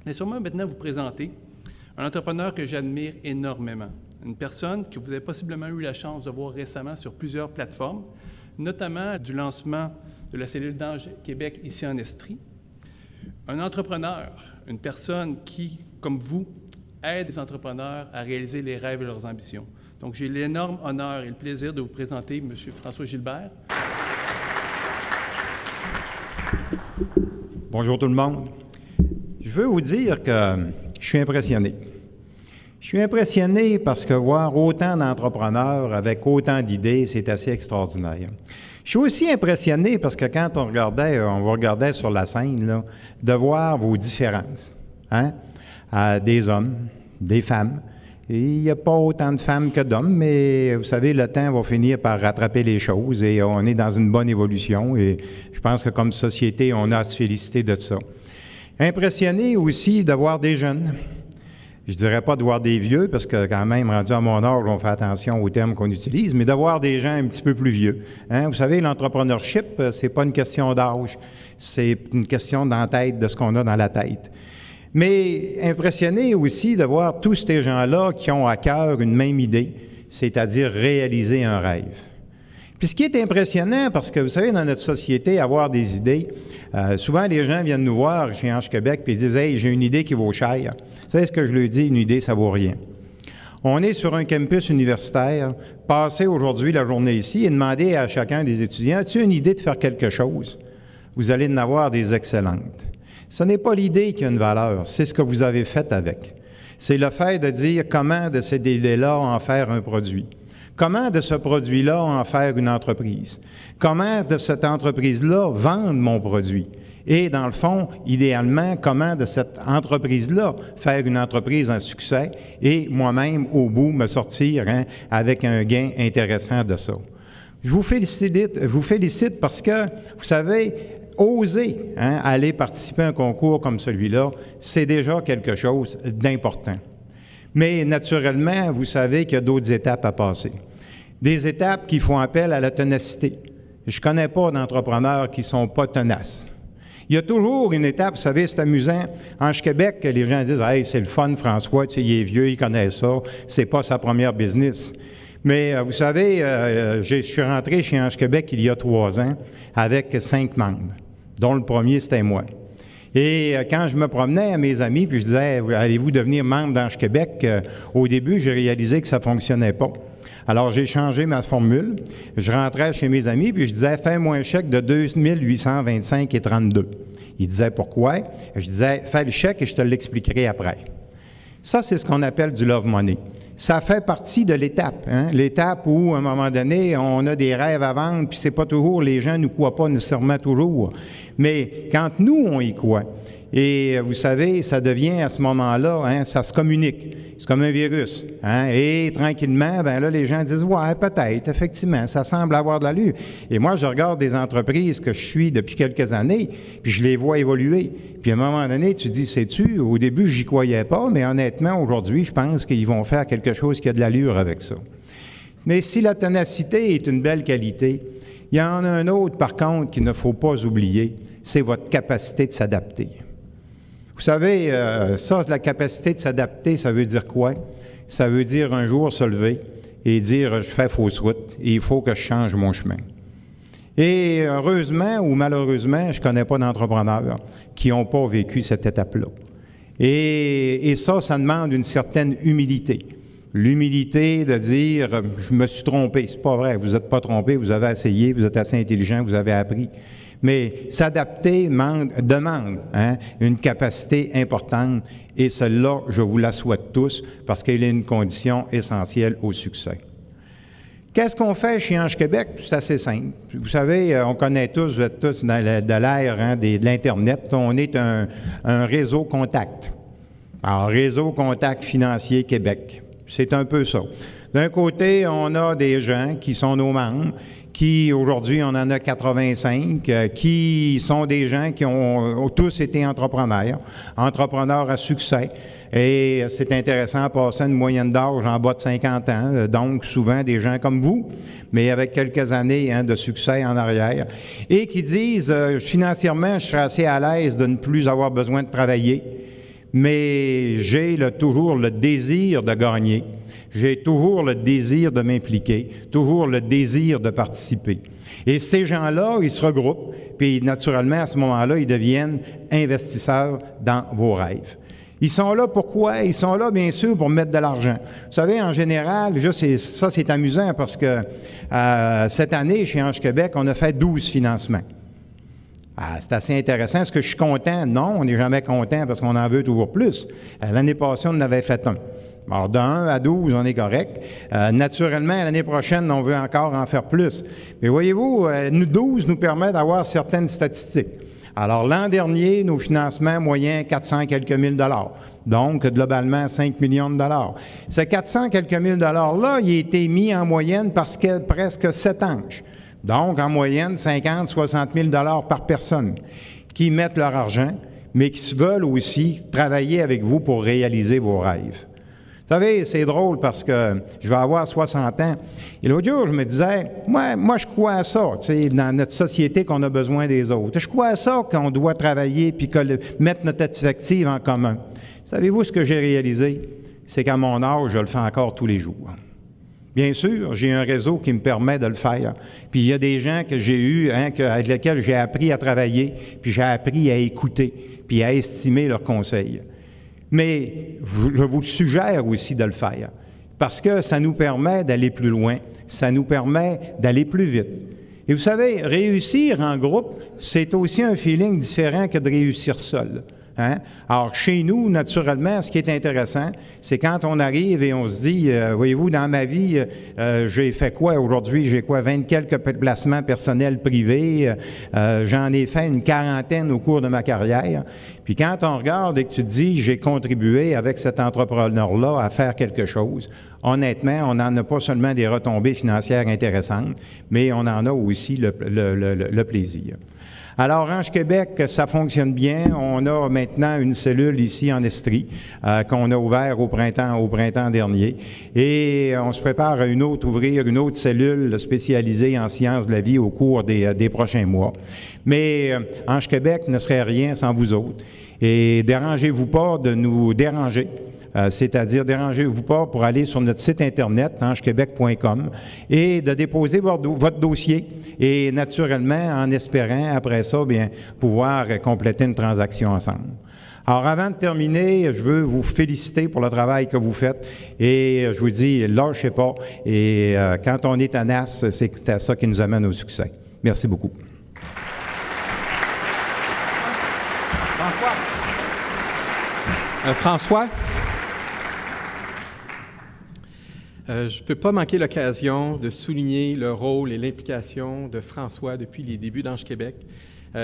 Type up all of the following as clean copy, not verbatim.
Laissez-moi maintenant vous présenter un entrepreneur que j'admire énormément, une personne que vous avez possiblement eu la chance de voir récemment sur plusieurs plateformes, notamment du lancement de la cellule d'Ange Québec ici en Estrie. Un entrepreneur, une personne qui, comme vous, aide les entrepreneurs à réaliser les rêves et leurs ambitions. Donc, j'ai l'énorme honneur et le plaisir de vous présenter M. François Gilbert. Bonjour tout le monde. Je veux vous dire que je suis impressionné. Je suis impressionné parce que voir autant d'entrepreneurs avec autant d'idées, c'est assez extraordinaire. Je suis aussi impressionné parce que quand on vous regardait sur la scène, là, de voir vos différences, hein? Des hommes, des femmes. Et il n'y a pas autant de femmes que d'hommes, mais vous savez, le temps va finir par rattraper les choses et on est dans une bonne évolution et je pense que comme société, on a à se féliciter de ça. Impressionné aussi de voir des jeunes. Je ne dirais pas de voir des vieux, parce que quand même, rendu à mon âge, on fait attention aux termes qu'on utilise, mais de voir des gens un petit peu plus vieux. Hein? Vous savez, l'entrepreneurship, c'est pas une question d'âge, c'est une question dans la tête, de ce qu'on a dans la tête. Mais impressionné aussi de voir tous ces gens-là qui ont à cœur une même idée, c'est-à-dire réaliser un rêve. Puis ce qui est impressionnant, parce que vous savez, dans notre société, avoir des idées, souvent les gens viennent nous voir chez Ange Québec puis ils disent « Hey, j'ai une idée qui vaut cher. » Vous savez ce que je leur dis? Une idée, ça vaut rien. On est sur un campus universitaire, passer aujourd'hui la journée ici et demander à chacun des étudiants « As-tu une idée de faire quelque chose? » Vous allez en avoir des excellentes. Ce n'est pas l'idée qui a une valeur, c'est ce que vous avez fait avec. C'est le fait de dire comment de cette idée-là en faire un produit. Comment de ce produit-là en faire une entreprise? Comment de cette entreprise-là vendre mon produit? Et dans le fond, idéalement, comment de cette entreprise-là faire une entreprise en succès et moi-même, au bout, me sortir avec un gain intéressant de ça. Je vous félicite parce que, vous savez, oser aller participer à un concours comme celui-là, c'est déjà quelque chose d'important. Mais naturellement, vous savez qu'il y a d'autres étapes à passer. Des étapes qui font appel à la ténacité. Je ne connais pas d'entrepreneurs qui ne sont pas tenaces. Il y a toujours une étape, vous savez, c'est amusant. Ange Québec, les gens disent « Hey, c'est le fun, François, tu sais, il est vieux, il connaît ça, c'est pas sa première business. » Mais vous savez, je suis rentré chez Ange Québec il y a 3 ans avec 5 membres, dont le premier, c'était moi. Et quand je me promenais à mes amis, puis je disais « Allez-vous devenir membre d'Ange Québec? » Au début, j'ai réalisé que ça ne fonctionnait pas. Alors, j'ai changé ma formule. Je rentrais chez mes amis, puis je disais « Fais-moi un chèque de 2825,32 ». Ils disaient « Pourquoi? » Je disais « Fais le chèque et je te l'expliquerai après. » Ça, c'est ce qu'on appelle du love money. Ça fait partie de l'étape, l'étape où, à un moment donné, on a des rêves à vendre, puis c'est pas toujours, les gens ne nous croient pas nécessairement toujours. Mais quand nous, on y croit, et vous savez, ça devient à ce moment-là, ça se communique. C'est comme un virus. Et tranquillement, ben là, les gens disent « Ouais, peut-être, effectivement, ça semble avoir de l'allure. » Et moi, je regarde des entreprises que je suis depuis quelques années, puis je les vois évoluer. Puis à un moment donné, tu dis « Sais-tu, au début, j'y croyais pas, mais honnêtement, aujourd'hui, je pense qu'ils vont faire quelque chose qui a de l'allure avec ça. » Mais si la ténacité est une belle qualité, il y en a un autre, par contre, qu'il ne faut pas oublier, c'est votre capacité de s'adapter. Vous savez, ça, la capacité de s'adapter, ça veut dire quoi? Ça veut dire un jour se lever et dire « je fais fausse route et il faut que je change mon chemin ». Et heureusement ou malheureusement, je ne connais pas d'entrepreneurs qui n'ont pas vécu cette étape-là. Et ça demande une certaine humilité. L'humilité de dire « je me suis trompé ». C'est pas vrai, vous n'êtes pas trompé, vous avez essayé, vous êtes assez intelligent, vous avez appris. Mais s'adapter demande une capacité importante et celle-là, je vous la souhaite tous parce qu'elle est une condition essentielle au succès. Qu'est-ce qu'on fait chez Ange Québec? C'est assez simple. Vous savez, on connaît tous, vous êtes tous dans de l'ère de l'Internet, on est un réseau contact. Alors, Réseau Contact Financier Québec, c'est un peu ça. D'un côté, on a des gens qui sont nos membres, qui, aujourd'hui, on en a 85, qui sont des gens qui ont tous été entrepreneurs à succès. Et c'est intéressant à passer une moyenne d'âge en bas de 50 ans, donc souvent des gens comme vous, mais avec quelques années de succès en arrière, et qui disent financièrement, je serais assez à l'aise de ne plus avoir besoin de travailler. mais j'ai toujours le désir de gagner, j'ai toujours le désir de m'impliquer, toujours le désir de participer. Et ces gens-là, ils se regroupent, puis naturellement, à ce moment-là, ils deviennent investisseurs dans vos rêves. Ils sont là pourquoi? Ils sont là, bien sûr, pour mettre de l'argent. Vous savez, en général, ça, c'est amusant parce que cette année, chez Ange Québec, on a fait 12 financements. C'est assez intéressant. Est-ce que je suis content? Non, on n'est jamais content parce qu'on en veut toujours plus. L'année passée, on en avait fait un. Alors, de 1 à 12, on est correct. Naturellement, l'année prochaine, on veut encore en faire plus. Mais voyez-vous, 12 nous permet d'avoir certaines statistiques. Alors, l'an dernier, nos financements moyens, 400 quelques mille dollars. Donc, globalement, 5 millions de dollars. Ce 400 quelques mille dollars-là, il a été mis en moyenne parce qu'il y a presque 7 anges. Donc, en moyenne, 50, 60 000 dollars par personne qui mettent leur argent, mais qui veulent aussi travailler avec vous pour réaliser vos rêves. Vous savez, c'est drôle parce que je vais avoir 60 ans. Et l'autre jour, je me disais, moi je crois à ça, tu sais, dans notre société qu'on a besoin des autres. Je crois à ça qu'on doit travailler puis mettre notre active en commun. Savez-vous ce que j'ai réalisé? C'est qu'à mon âge, je le fais encore tous les jours. Bien sûr, j'ai un réseau qui me permet de le faire. Puis il y a des gens que j'ai eus, avec lesquels j'ai appris à travailler, puis j'ai appris à écouter, puis à estimer leurs conseils. Mais je vous suggère aussi de le faire, parce que ça nous permet d'aller plus loin, ça nous permet d'aller plus vite. Et vous savez, réussir en groupe, c'est aussi un feeling différent que de réussir seul. Hein? Alors, chez nous, naturellement, ce qui est intéressant, c'est quand on arrive et on se dit, voyez-vous, dans ma vie, j'ai fait quoi aujourd'hui? J'ai quoi? 20 quelques placements personnels privés. J'en ai fait une quarantaine au cours de ma carrière. Puis quand on regarde et que tu te dis, j'ai contribué avec cet entrepreneur-là à faire quelque chose, honnêtement, on n'en a pas seulement des retombées financières intéressantes, mais on en a aussi le plaisir. Alors, Ange Québec, ça fonctionne bien. On a maintenant une cellule ici en Estrie qu'on a ouvert au printemps dernier. Et on se prépare à ouvrir une autre cellule spécialisée en sciences de la vie au cours des prochains mois. Mais Ange Québec ne serait rien sans vous autres. Et dérangez-vous pas de nous déranger. C'est-à-dire, dérangez-vous pas pour aller sur notre site Internet, angequebec.com, et de déposer votre dossier, et naturellement, en espérant, après ça, bien, pouvoir compléter une transaction ensemble. Alors, avant de terminer, je veux vous féliciter pour le travail que vous faites, et je vous dis, lâchez pas, et quand on est tenace, c'est à ça qui nous amène au succès. Merci beaucoup. François? Je ne peux pas manquer l'occasion de souligner le rôle et l'implication de François depuis les débuts d'Ange Québec.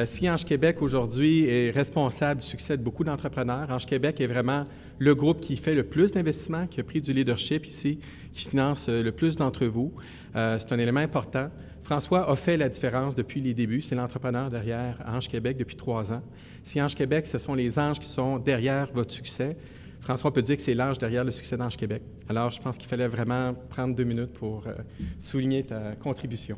Si Ange Québec aujourd'hui est responsable du succès de beaucoup d'entrepreneurs, Ange Québec est vraiment le groupe qui fait le plus d'investissements, qui a pris du leadership ici, qui finance le plus d'entre vous. C'est un élément important. François a fait la différence depuis les débuts. C'est l'entrepreneur derrière Ange Québec depuis 3 ans. Si Ange Québec, ce sont les anges qui sont derrière votre succès, François peut dire que c'est l'ange derrière le succès d'Ange Québec. Alors, je pense qu'il fallait vraiment prendre 2 minutes pour souligner ta contribution.